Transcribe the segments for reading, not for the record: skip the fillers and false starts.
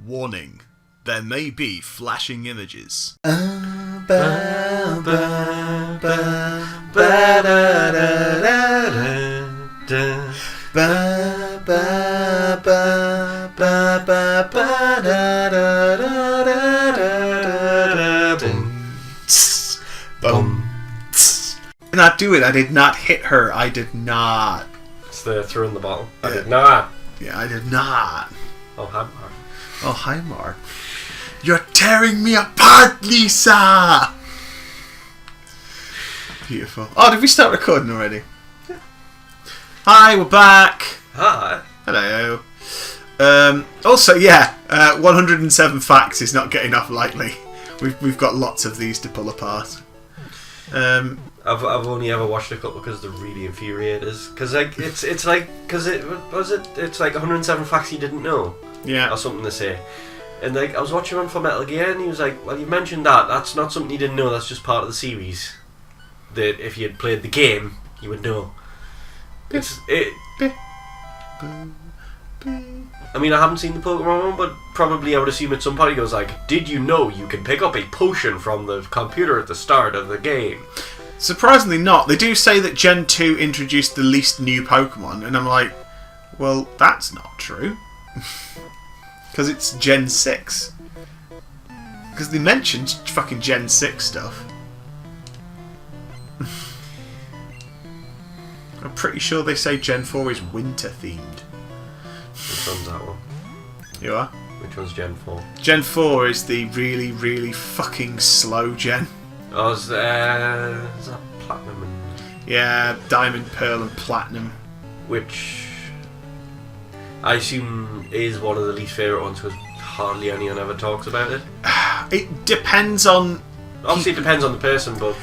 Warning. There may be flashing images. And I do it. I did not hit her. I did not. It's the throw in the bottle. Yeah. I did not. Yeah, I did not. Oh, hi, Mark. Oh, hi, Mark. You're tearing me apart, Lisa! Beautiful. Oh, did we start recording already? Yeah. Hi, we're back. Hi. Hello. Also, yeah, 107 facts is not getting off lightly. We've got lots of these to pull apart. I've only ever watched a couple because they're really infuriators. Because like it's like it's like 107 facts you didn't know. Yeah. Or something to say. And like I was watching one for Metal Gear, and he was like, "Well, you mentioned that. That's not something you didn't know. That's just part of the series. That if you had played the game, you would know." I mean, I haven't seen the Pokemon one, but probably I would assume at some point he goes like, "Did you know you can pick up a potion from the computer at the start of the game?" Surprisingly not. They do say that Gen 2 introduced the least new Pokemon, and I'm like, well, that's not true. Because it's Gen 6. Because they mentioned fucking Gen 6 stuff. I'm pretty sure they say Gen 4 is winter themed. Which one's that one? You are? Which one's Gen 4? Gen 4 is the really, really fucking slow gen. Oh, is that Platinum and... Yeah, Diamond, Pearl and Platinum. Which I assume is one of the least favourite ones because hardly anyone ever talks about it. It depends on... Obviously it depends on the person, but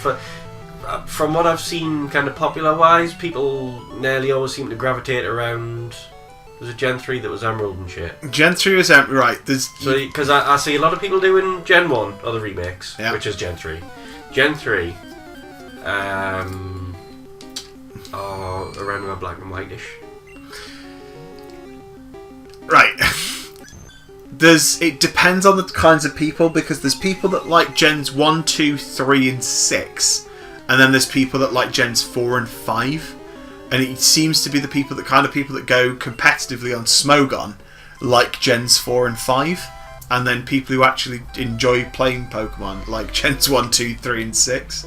from what I've seen kind of popular-wise, people nearly always seem to gravitate around... Was it Gen 3 that was Emerald and shit? Gen 3 is Emerald, right. Because I see a lot of people doing Gen 1, or the remakes, yeah. Which is Gen 3. Gen 3, around about black and whitish. Right. It depends on the kinds of people, because there's people that like Gens 1, 2, 3 and 6, and then there's people that like Gens 4 and 5, and it seems to be the people that go competitively on Smogon like Gens 4 and 5, and then people who actually enjoy playing Pokemon like Gens 1, 2, 3 and 6.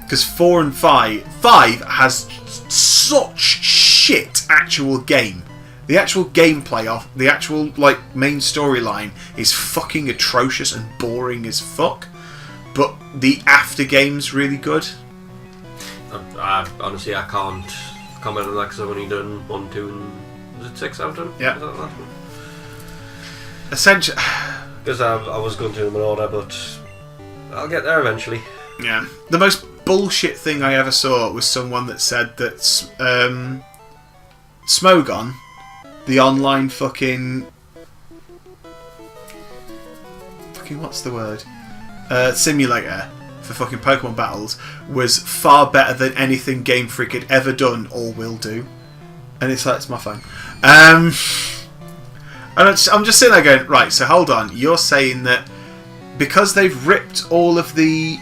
Because 4 and 5 has such shit actual game. The actual gameplay of the actual main storyline is fucking atrocious and boring as fuck. But the after game's really good. Honestly, I can't comment on that because I've only done 1, 2 and... Was it 6 I've done? Yeah. Was that the last one? Essentially... Because I was going to them in order, but I'll get there eventually. Yeah. The most bullshit thing I ever saw was someone that said that Smogon, the online fucking what's the word? Simulator for fucking Pokemon battles was far better than anything Game Freak had ever done or will do. And it's like, it's my phone. And I'm just sitting there going, right, so hold on. You're saying that because they've ripped all of the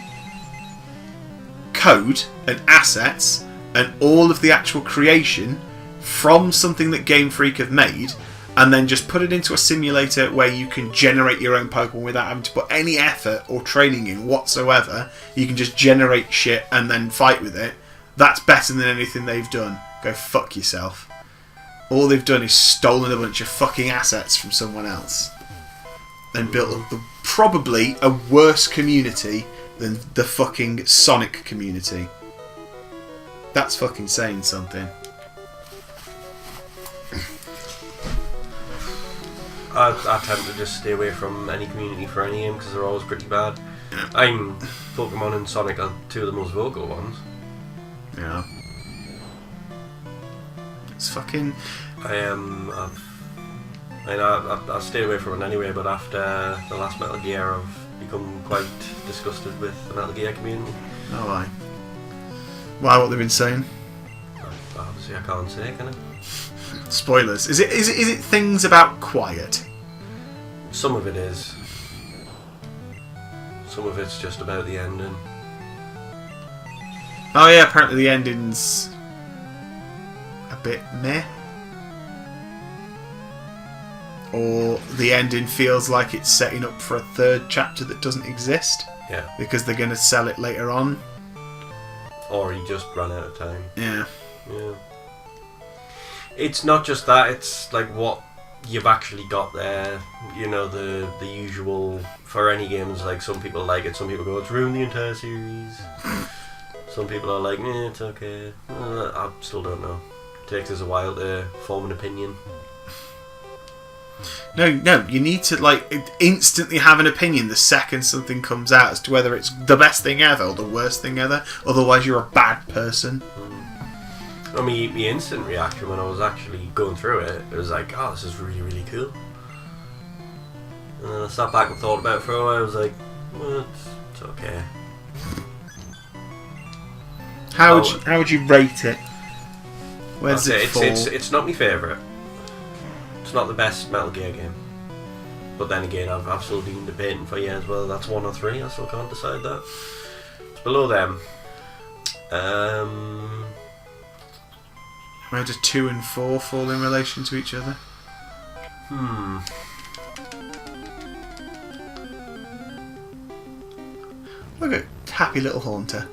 code and assets and all of the actual creation from something that Game Freak have made, and then just put it into a simulator where you can generate your own Pokemon without having to put any effort or training in whatsoever. You can just generate shit and then fight with it. That's better than anything they've done. Go fuck yourself. All they've done is stolen a bunch of fucking assets from someone else and built probably a worse community than the fucking Sonic community. That's fucking saying something. I tend to just stay away from any community for any game because they're always pretty bad. Pokemon and Sonic are two of the most vocal ones. Yeah. It's fucking... I've stayed away from it anyway, but after the last Metal Gear I've become quite disgusted with the Metal Gear community. Oh, why? Why, what they've been saying? Obviously I can't say, can I? Spoilers. Is it things about Quiet? Some of it is. Some of it's just about the ending. Oh yeah, apparently the ending's a bit meh. Or the ending feels like it's setting up for a third chapter that doesn't exist. Yeah. Because they're going to sell it later on. Or he just ran out of time. Yeah. Yeah. It's not just that, it's like what you've actually got there. You know, the usual, for any games, like some people like it, some people go, it's ruined the entire series. Some people are like, it's okay. I still don't know. It takes us a while to form an opinion. No, you need to like instantly have an opinion the second something comes out as to whether it's the best thing ever or the worst thing ever. Otherwise, you're a bad person. I mean, the instant reaction when I was actually going through it, it was like, oh, this is really, really cool. And then I sat back and thought about it for a while. I was like, well, it's okay. How would you rate it? Where's it fall? It's not my favourite. It's not the best Metal Gear game. But then again, I've still been debating for years whether that's 1 or 3. I still can't decide that. It's below them. Where do 2 and 4 fall in relation to each other? Look at happy little Haunter.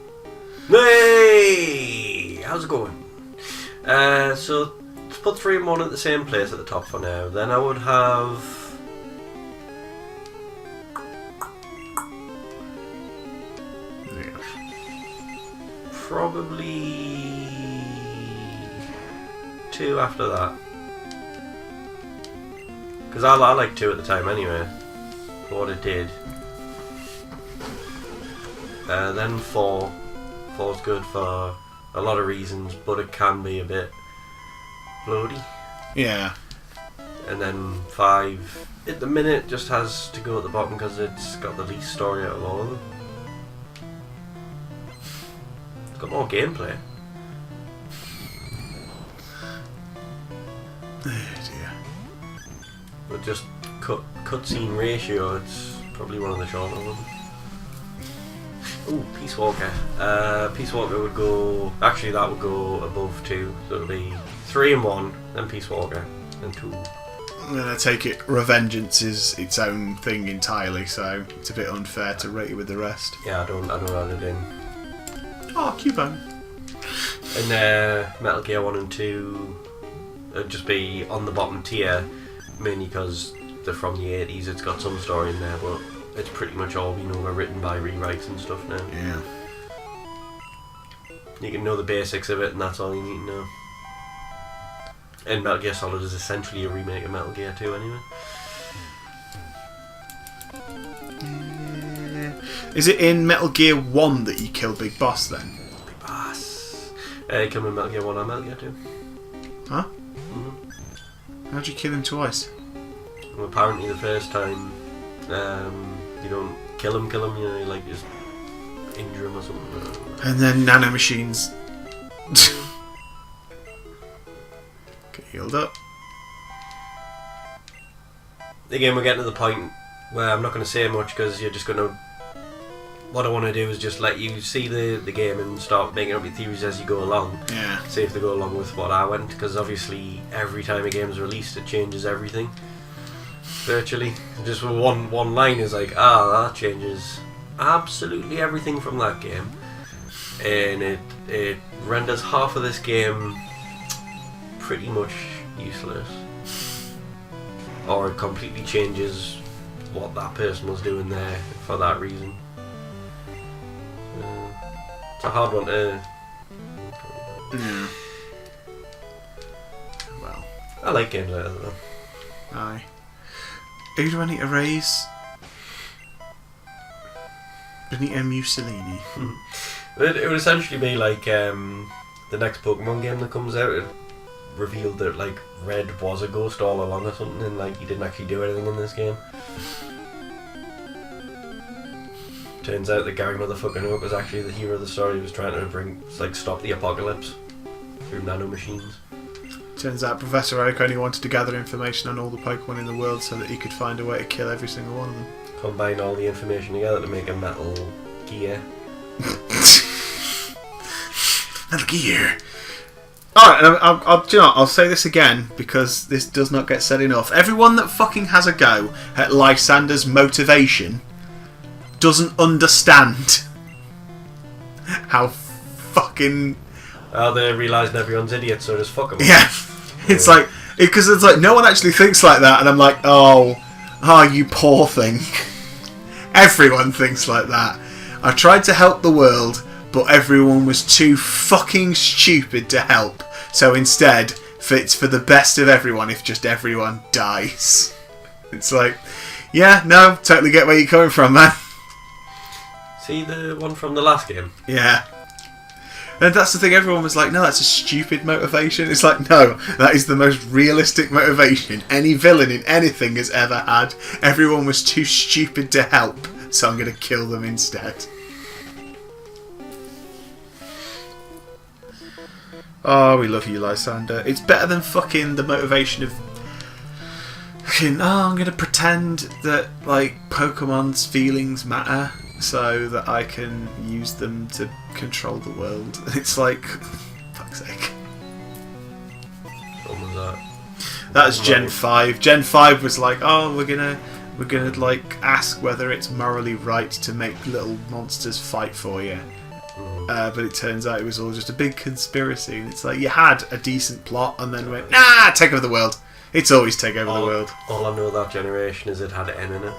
Hey! How's it going? So, let's put 3 and 1 at the same place at the top for now. Then I would have... probably 2 after that. Because I liked 2 at the time anyway, for what it did. Then 4. 4's good for a lot of reasons, but it can be a bit floaty. Yeah. And then 5, at the minute, just has to go at the bottom because it's got the least story out of all of them. It's got more gameplay. Oh dear. But just cutscene ratio, it's probably one of the shorter ones. Ooh, Peace Walker. Peace Walker would go... actually, that would go above 2. So it'll be 3 and 1, then Peace Walker, then 2. I'm going to take it. Revengeance is its own thing entirely, so it's a bit unfair to rate it with the rest. Yeah, I don't add it in. Oh, Cubone. And Metal Gear 1 and 2 would just be on the bottom tier, mainly because they're from the 80s. It's got some story in there, but it's pretty much all been overwritten by rewrites and stuff now. Yeah. You can know the basics of it, and that's all you need to know. And Metal Gear Solid is essentially a remake of Metal Gear 2 anyway. Is it in Metal Gear 1 that you kill Big Boss then? Big Boss. You kill him in Metal Gear 1 and Metal Gear 2. Huh? Mm-hmm. How'd you kill him twice? Well, apparently the first time, you don't kill him, you know, you like just injure him or something. And then nanomachines get healed up. Again, we're getting to the point where I'm not going to say much because you're just going to... What I want to do is just let you see the game and start making up your theories as you go along. Yeah. See if they go along with what I went, because obviously every time a game's released it changes everything. Virtually. Just with one line is like, that changes absolutely everything from that game. And it renders half of this game pretty much useless. Or it completely changes what that person was doing there for that reason. It's a hard one to... Yeah. Well. I like games like that though. Aye. Who do I need to raise? Benito Mussolini. It would essentially be like the next Pokemon game that comes out. It revealed that like Red was a ghost all along or something, and like he didn't actually do anything in this game. Turns out that Gary Motherfucking Oak was actually the hero of the story. He was trying to stop the apocalypse through nanomachines. Turns out Professor Oak only wanted to gather information on all the Pokemon in the world so that he could find a way to kill every single one of them. Combine all the information together to make a metal gear. Metal Gear. Alright, and do you know what? I'll say this again because this does not get said enough. Everyone that fucking has a go at Lysander's motivation doesn't understand how fucking... Oh, they're realising everyone's idiot, so just fuck them. Yeah. It's like... Because it's like, no one actually thinks like that, and I'm like, oh, you poor thing. Everyone thinks like that. I tried to help the world, but everyone was too fucking stupid to help. So instead, it's for the best of everyone if just everyone dies. It's like, yeah, no, totally get where you're coming from, man. See the one from the last game? Yeah. And that's the thing, everyone was like, no, that's a stupid motivation. It's like, no, that is the most realistic motivation any villain in anything has ever had. Everyone was too stupid to help, so I'm going to kill them instead. Oh, we love you, Lysander. It's better than fucking the motivation of... fucking, I'm going to pretend that, like, Pokemon's feelings matter so that I can use them to control the world. It's like, fuck's sake. What was that? That was Gen 5. Gen 5 was like, oh, we're gonna like ask whether it's morally right to make little monsters fight for you. But it turns out it was all just a big conspiracy. And it's like, you had a decent plot and then went, nah, take over the world. It's always take over the world. All I know of that generation is it had N in it.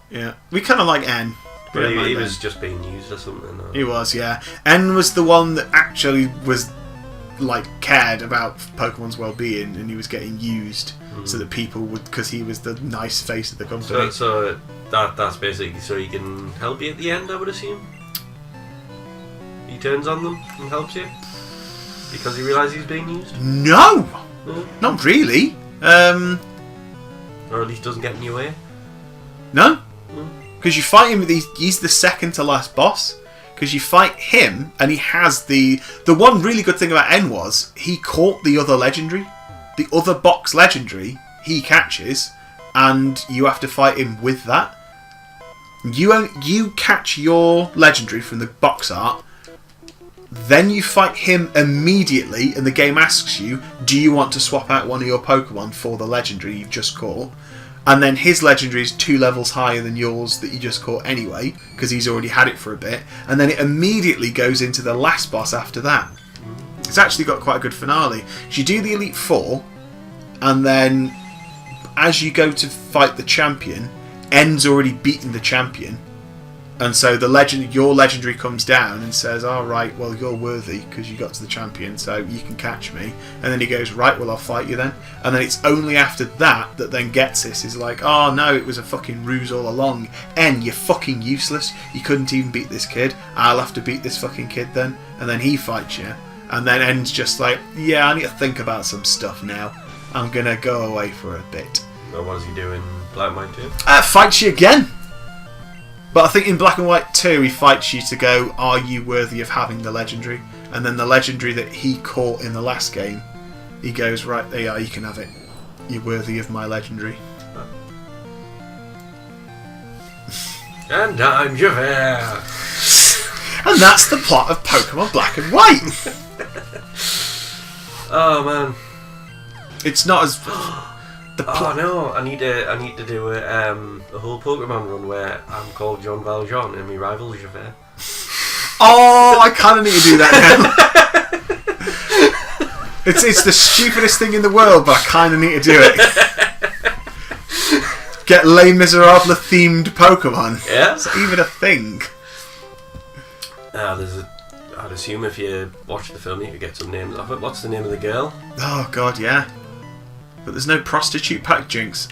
Yeah. We kind of like N. But he was just being used or something. Or... He was, yeah. N was the one that actually was, like, cared about Pokemon's well-being, and he was getting used so that people would, because he was the nice face of the company. So that's basically so he can help you at the end, I would assume. He turns on them and helps you because he realises he's being used. No, not really. Or at least doesn't get in your way. No. Because you fight him, he's the second to last boss. Because you fight him, and he has the one really good thing about N was he caught the other legendary, the other box legendary. He catches, and you have to fight him with that. You catch your legendary from the box art, then you fight him immediately, and the game asks you, do you want to swap out one of your Pokemon for the legendary you've just caught? And then his legendary is 2 levels higher than yours that you just caught anyway, because he's already had it for a bit. And then it immediately goes into the last boss after that. It's actually got quite a good finale. So you do the Elite Four, and then as you go to fight the champion, N's already beaten the champion. And so your legendary comes down and says, all right, well, you're worthy because you got to the champion, so you can catch me. And then he goes, right, well, I'll fight you then. And then it's only after that then Getsis is like, oh, no, it was a fucking ruse all along. N, you're fucking useless. You couldn't even beat this kid. I'll have to beat this fucking kid then. And then he fights you. And then N's just like, yeah, I need to think about some stuff now. I'm going to go away for a bit. Well, what does he do in Black and White 2? Fights you again. But I think in Black and White 2, he fights you to go, are you worthy of having the legendary? And then the legendary that he caught in the last game, he goes, right, there you are, you can have it. You're worthy of my legendary. And I'm Javert. And that's the plot of Pokemon Black and White. Oh, man. It's not as... Oh no! I need to do a whole Pokemon run where I'm called Jean Valjean and my rival Javert. Oh, I kind of need to do that now. It's the stupidest thing in the world, but I kind of need to do it. Get Les Miserables themed Pokemon. Yeah, is that even a thing? I'd assume if you watch the film, you could get some names off it. What's the name of the girl? Oh God, yeah. But there's no prostitute pack, Jinx.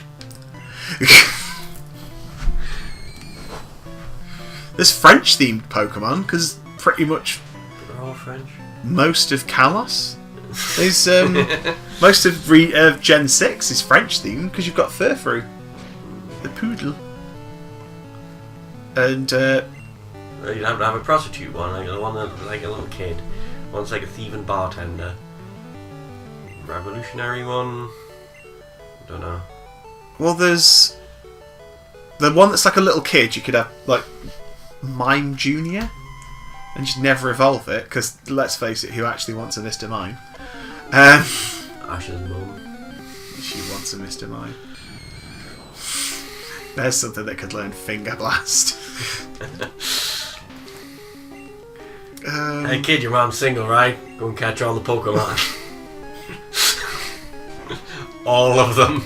There's French-themed Pokemon, because pretty much... They're all French. Most of Kalos. There's, most of Gen 6 is French-themed, because you've got Furfrou. The poodle. And, You'd have to have a prostitute one, like the one that, like a little kid. One's like a thieving bartender. revolutionary one. I don't know. Well, there's the one that's like a little kid. You could have like Mime Junior, and just never evolve it because let's face it, who actually wants a Mr. Mime? Ash's mum. She wants a Mr. Mime. There's something that could learn Finger Blast. Hey kid, your mom's single, right? Go and catch all the Pokémon. All of them.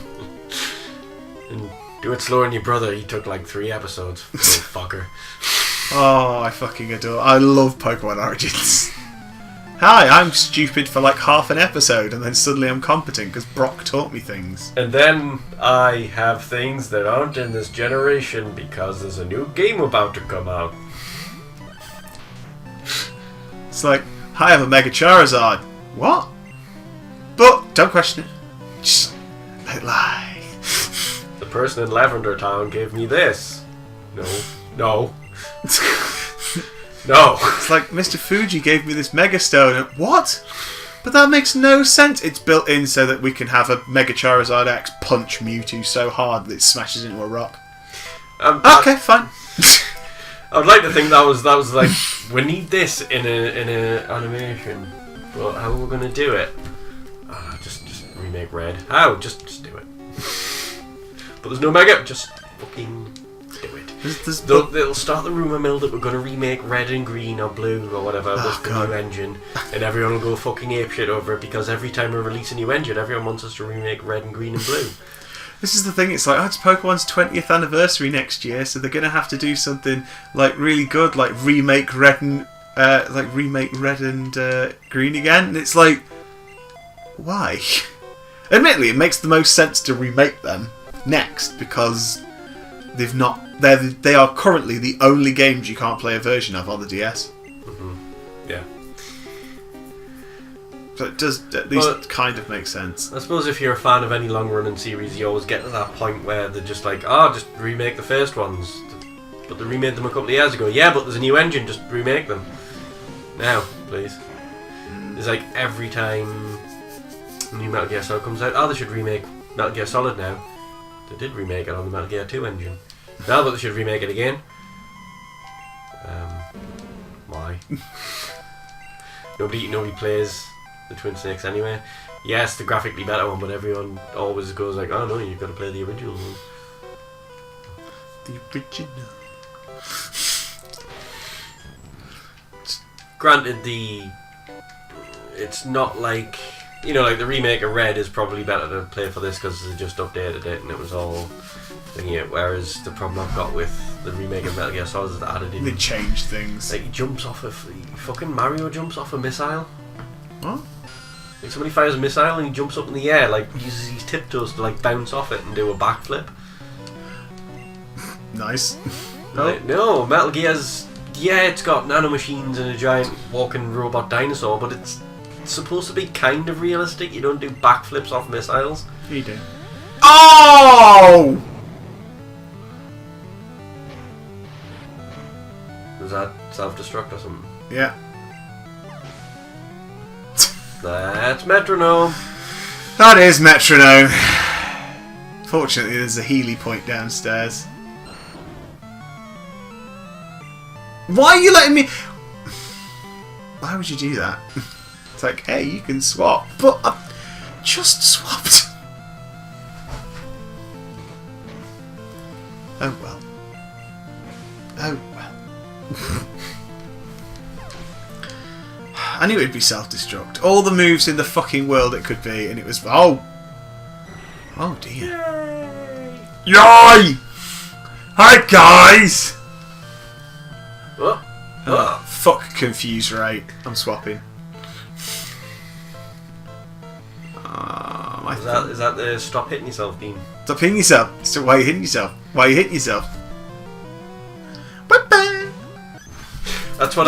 And do it slower than your brother. He took like 3 episodes. Little fucker. Oh, I fucking adore. I love Pokemon Origins. Hi, I'm stupid for like half an episode, and then suddenly I'm competent because Brock taught me things. And then I have things that aren't in this generation because there's a new game about to come out. It's like, I have a Mega Charizard. What? But don't question it. Just let it lie. The person in Lavender Town gave me this. No. No. No. It's like, Mr. Fuji gave me this Mega Stone. What? But that makes no sense. It's built in so that we can have a Mega Charizard X punch Mewtwo so hard that it smashes into a rock. Okay, fine. I would like to think that was like, we need this in a animation, but how are we gonna do it? Just remake Red. How? Just do it. But there's no Mega. Just fucking do it. They'll start the rumour mill that we're going to remake Red and Green or Blue or whatever with the new engine, and everyone will go fucking apeshit over it because every time we release a new engine, everyone wants us to remake Red and Green and Blue. This is the thing, it's like, it's Pokemon's 20th anniversary next year, so they're going to have to do something like really good, like remake Red and Green again, and it's like, why? Admittedly, it makes the most sense to remake them next because they are currently the only games you can't play a version of on the DS. Mm-hmm. Yeah. So it does at least kind of make sense. I suppose if you're a fan of any long-running series, you always get to that point where they're just like, just remake the first ones. But they remade them a couple of years ago. Yeah, but there's a new engine, just remake them. Now, please. It's like every time new Metal Gear Solid comes out, they should remake Metal Gear Solid now. They did remake it on the Metal Gear 2 engine. Now, but they should remake it again. Why? Nobody plays the Twin Snakes anyway. Yes, the graphically better one, but everyone always goes like, oh no, you've got to play the original one. The original. Granted, it's not like, like the remake of Red is probably better to play for this because they just updated it and it was all thinking it. Whereas the problem I've got with the remake of Metal Gear Solid is that added in. They changed things. Like he jumps off fucking Mario jumps off a missile. What? Like somebody fires a missile and he jumps up in the air, like uses his tiptoes to like bounce off it and do a backflip. Nice. No, Metal Gear's it's got nanomachines and a giant walking robot dinosaur, but it's supposed to be kind of realistic. You don't do backflips off missiles. You do. Oh! Was that self-destruct or something? Yeah. That's metronome. That is metronome. Fortunately, there's a Healy point downstairs. Why are you letting me... Why would you do that? It's like, hey, you can swap. But I just swapped. Oh well. Oh well. I knew it'd be self-destruct. All the moves in the fucking world it could be, and it was... Oh dear. Yay! Yay! Hi guys! Fuck confuse rate. I'm swapping. Is that the stop hitting yourself beam? Stop hitting yourself. So why are you hitting yourself? Why are you hitting yourself? That's what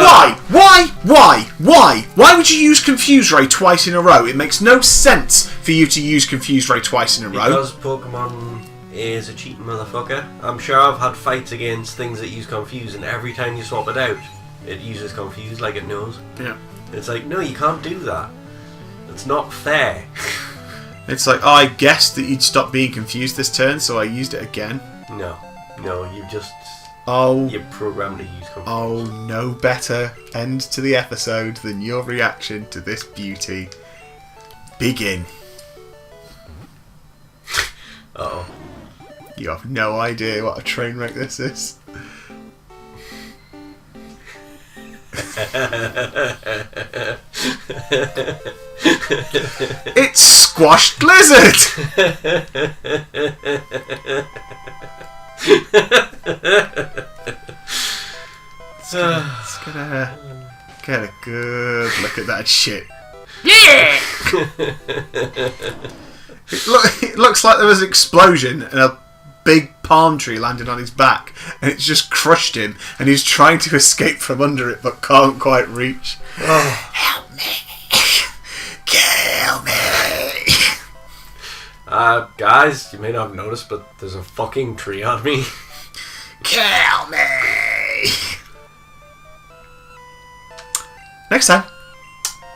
Why would you use Confuse Ray twice in a row? It makes no sense for you to use Confuse Ray twice in a row. Because Pokemon is a cheating motherfucker. I'm sure I've had fights against things that use Confuse, and every time you swap it out, it uses Confuse like it knows. Yeah. It's like, no, you can't do that. It's not fair. It's like, oh, I guessed that you'd stop being confused this turn, so I used it again. No, you just... Oh, You're programmed to use confusion. oh, no better end to the episode than your reaction to this beauty. Begin. Uh-oh. You have no idea what a train wreck this is. It's Squashed Lizard! It's gonna get a good look at that shit. Yeah! It looks like there was an explosion and a big palm tree landed on his back and it's just crushed him and he's trying to escape from under it but can't quite reach. Oh. Help me! Kill me! Guys, you may not have noticed, but there's a fucking tree on me. Kill me! Next time.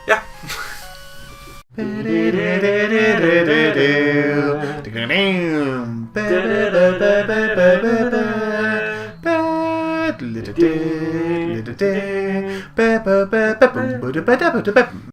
Yeah.